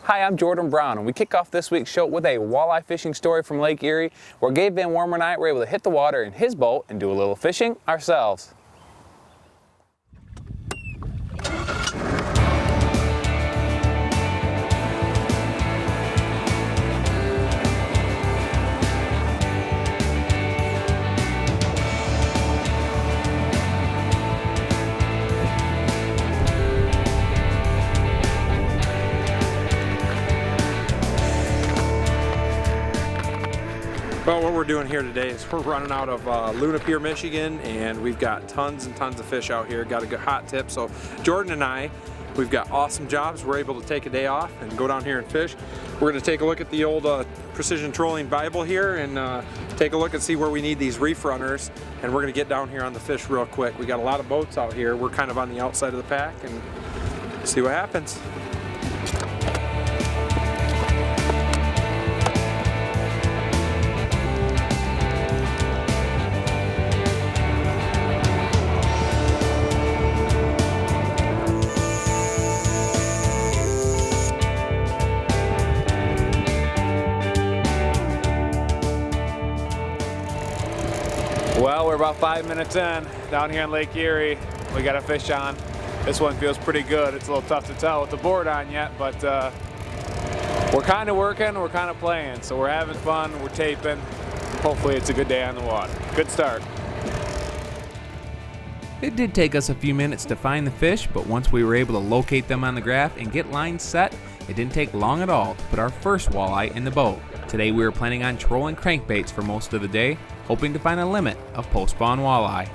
Hi, I'm Jordan Browne, and we kick off this week's show with a walleye fishing story from Lake Erie, where Gabe Van Wormer and I were able to hit the water in his boat and do a little fishing ourselves. Well, what we're doing here today is we're running out of Luna Pier, Michigan, and we've got tons and tons of fish out here. Got a good hot tip. So Jordan and I, we've got awesome jobs. We're able to take a day off and go down here and fish. We're going to take a look at the old Precision Trolling Bible here and take a look and see where we need these reef runners. And we're going to get down here on the fish real quick. We got a lot of boats out here. We're kind of on the outside of the pack and see what happens. Well, we're about 5 minutes in down here in Lake Erie. We got a fish on. This one feels pretty good. It's a little tough to tell with the board on yet, but we're kind of working, we're kind of playing. So we're having fun, we're taping. Hopefully it's a good day on the water. Good start. It did take us a few minutes to find the fish, but once we were able to locate them on the graph and get lines set, it didn't take long at all to put our first walleye in the boat. Today we were planning on trolling crankbaits for most of the day, hoping to find a limit of post-spawn walleye.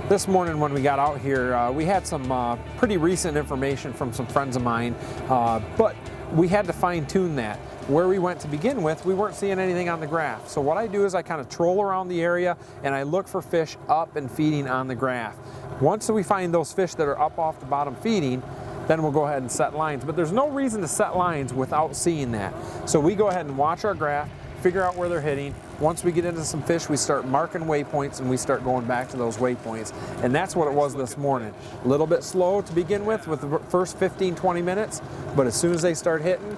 This morning when we got out here, we had some pretty recent information from some friends of mine, but we had to fine-tune that. Where we went to begin with, we weren't seeing anything on the graph. So what I do is I kind of troll around the area and I look for fish up and feeding on the graph. Once we find those fish that are up off the bottom feeding, then we'll go ahead and set lines. But there's no reason to set lines without seeing that. So we go ahead and watch our graph, figure out where they're hitting. Once we get into some fish, we start marking waypoints and we start going back to those waypoints. And that's what it was this morning. A little bit slow to begin with the first 15, 20 minutes, but as soon as they start hitting,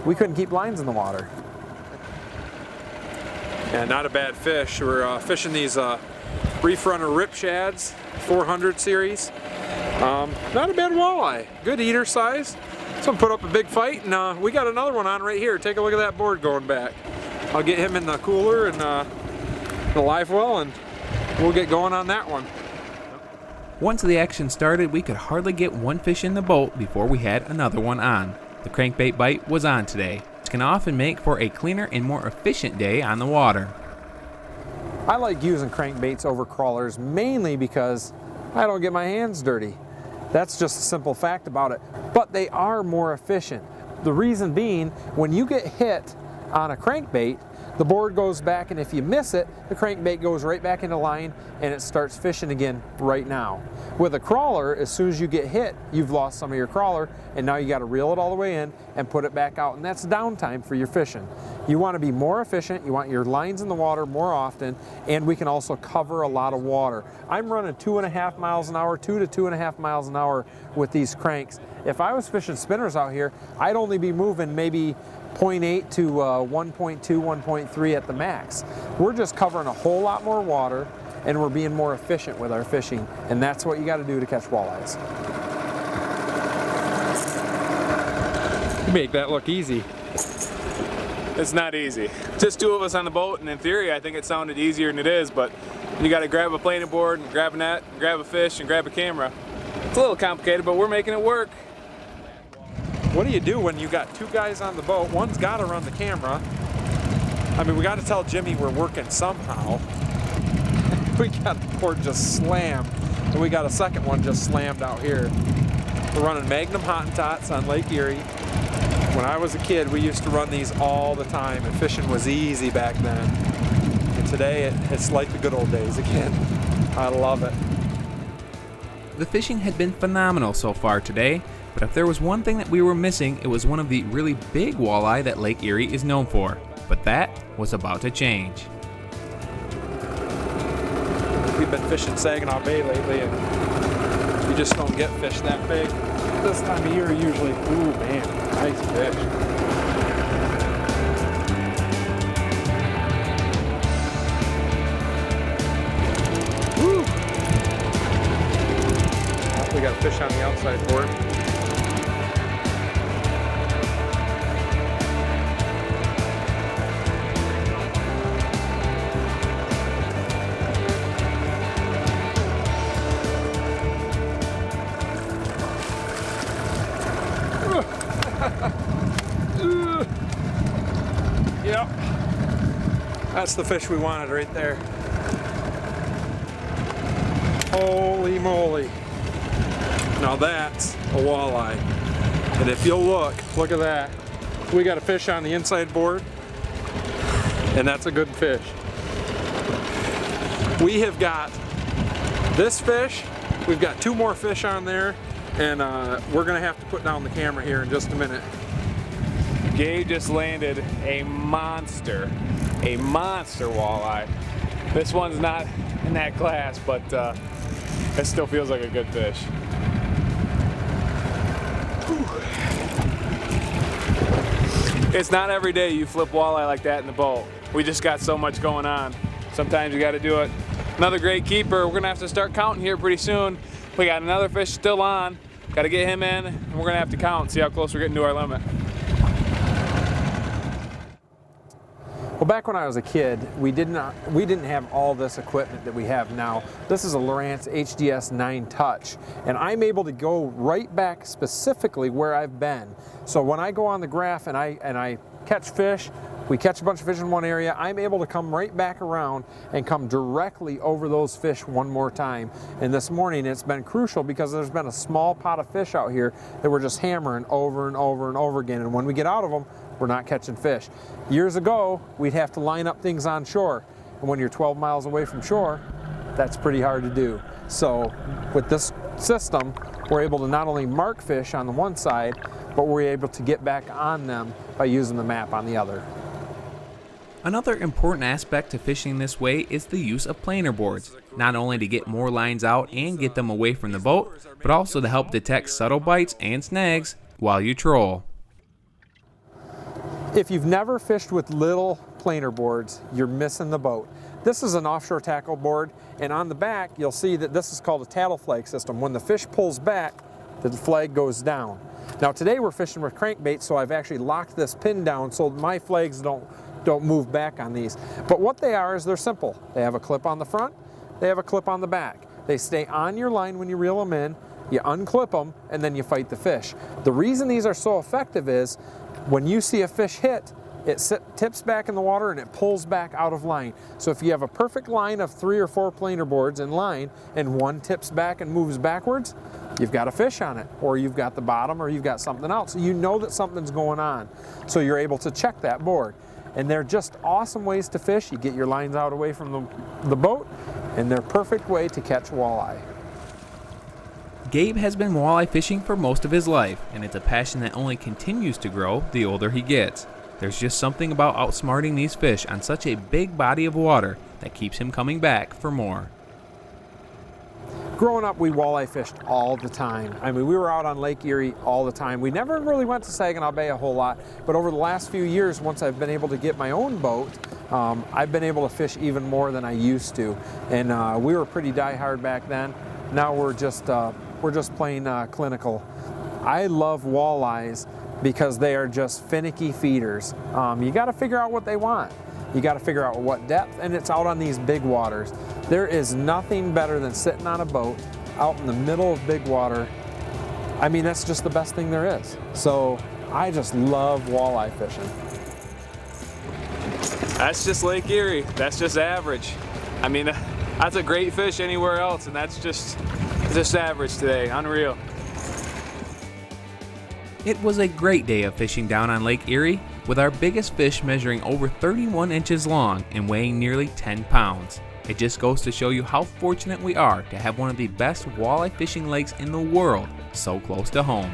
we couldn't keep lines in the water. Yeah, not a bad fish. We're fishing these Reef Runner Rip Shads 400 series. Not a bad walleye. Good eater size. Someone put up a big fight, and we got another one on right here. Take a look at that board going back. I'll get him in the cooler and the live well, and we'll get going on that one. Once the action started, we could hardly get one fish in the boat before we had another one on. The crankbait bite was on today, which can often make for a cleaner and more efficient day on the water. I like using crankbaits over crawlers mainly because I don't get my hands dirty. That's just a simple fact about it. But they are more efficient. The reason being, when you get hit on a crankbait, the board goes back, and if you miss it, the crankbait goes right back into line and it starts fishing again right now. With a crawler, as soon as you get hit, you've lost some of your crawler, and now you got to reel it all the way in and put it back out, and that's downtime for your fishing. You want to be more efficient, you want your lines in the water more often, and we can also cover a lot of water. I'm running 2.5 miles an hour, 2 to 2.5 miles an hour with these cranks. If I was fishing spinners out here, I'd only be moving maybe 0.8 to 1.2, 1.3 at the max. We're just covering a whole lot more water, and we're being more efficient with our fishing, and that's what you got to do to catch walleyes. You make that look easy. It's not easy. Just two of us on the boat, and in theory I think it sounded easier than it is, but you got to grab a planing board and grab a net, and grab a fish and grab a camera. It's a little complicated, but we're making it work. What do you do when you got two guys on the boat? One's got to run the camera. I mean, we got to tell Jimmy we're working somehow. We got the board just slammed, and we got a second one just slammed out here. We're running Magnum Hottentots on Lake Erie. When I was a kid, we used to run these all the time, and fishing was easy back then. And today, it's like the good old days again. I love it. The fishing had been phenomenal so far today, but if there was one thing that we were missing, it was one of the really big walleye that Lake Erie is known for. But that was about to change. We've been fishing Saginaw Bay lately, and you just don't get fish that big. this time of year usually, ooh man, nice fish. Woo! We got a fish on the outside board. Yep, that's the fish we wanted right there. Holy moly. Now that's a walleye. And if you'll look at that. We got a fish on the inside board, and that's a good fish. We have got this fish, we've got 2 more fish on there, and we're gonna have to put down the camera here in just a minute. Gabe just landed a monster walleye. This one's not in that class, but it still feels like a good fish. Whew. It's not every day you flip walleye like that in the boat. We just got so much going on. Sometimes you got to do it. Another great keeper. We're gonna have to start counting here pretty soon. We got another fish still on. Got to get him in, and we're gonna have to count, see how close we're getting to our limit. Well, back when I was a kid, we didn't have all this equipment that we have now. This is a Lowrance HDS 9 Touch, and I'm able to go right back specifically where I've been. So when I go on the graph and I catch fish, we catch a bunch of fish in one area, I'm able to come right back around and come directly over those fish one more time. And this morning it's been crucial because there's been a small pot of fish out here that we're just hammering over and over and over again. And when we get out of them, we're not catching fish. Years ago, we'd have to line up things on shore. And when you're 12 miles away from shore, that's pretty hard to do. So with this system, we're able to not only mark fish on the one side, but we're able to get back on them by using the map on the other. Another important aspect to fishing this way is the use of planer boards, not only to get more lines out and get them away from the boat, but also to help detect subtle bites and snags while you troll. If you've never fished with little planer boards, you're missing the boat. This is an offshore tackle board, and on the back you'll see that this is called a tattle flag system. When the fish pulls back, the flag goes down. Now today we're fishing with crankbaits, so I've actually locked this pin down so my flags don't move back on these. But what they are is they're simple. They have a clip on the front, they have a clip on the back. They stay on your line when you reel them in, you unclip them, and then you fight the fish. The reason these are so effective is when you see a fish hit, it tips back in the water and it pulls back out of line. So if you have a perfect line of 3 or 4 planer boards in line and one tips back and moves backwards, you've got a fish on it, or you've got the bottom, or you've got something else. You know that something's going on, so you're able to check that board. And they're just awesome ways to fish. You get your lines out away from the boat, and they're a perfect way to catch walleye. Gabe has been walleye fishing for most of his life, and it's a passion that only continues to grow the older he gets. There's just something about outsmarting these fish on such a big body of water that keeps him coming back for more. Growing up, we walleye fished all the time. I mean, we were out on Lake Erie all the time. We never really went to Saginaw Bay a whole lot, but over the last few years, once I've been able to get my own boat, I've been able to fish even more than I used to. And we were pretty diehard back then. Now we're just plain clinical. I love walleyes because they are just finicky feeders. You got to figure out what they want. You got to figure out what depth, and it's out on these big waters. There is nothing better than sitting on a boat out in the middle of big water. I mean, that's just the best thing there is. So I just love walleye fishing. That's just Lake Erie. That's just average. I mean, that's a great fish anywhere else, and that's just average today. Unreal. It was a great day of fishing down on Lake Erie, with our biggest fish measuring over 31 inches long and weighing nearly 10 pounds. It just goes to show you how fortunate we are to have one of the best walleye fishing lakes in the world so close to home.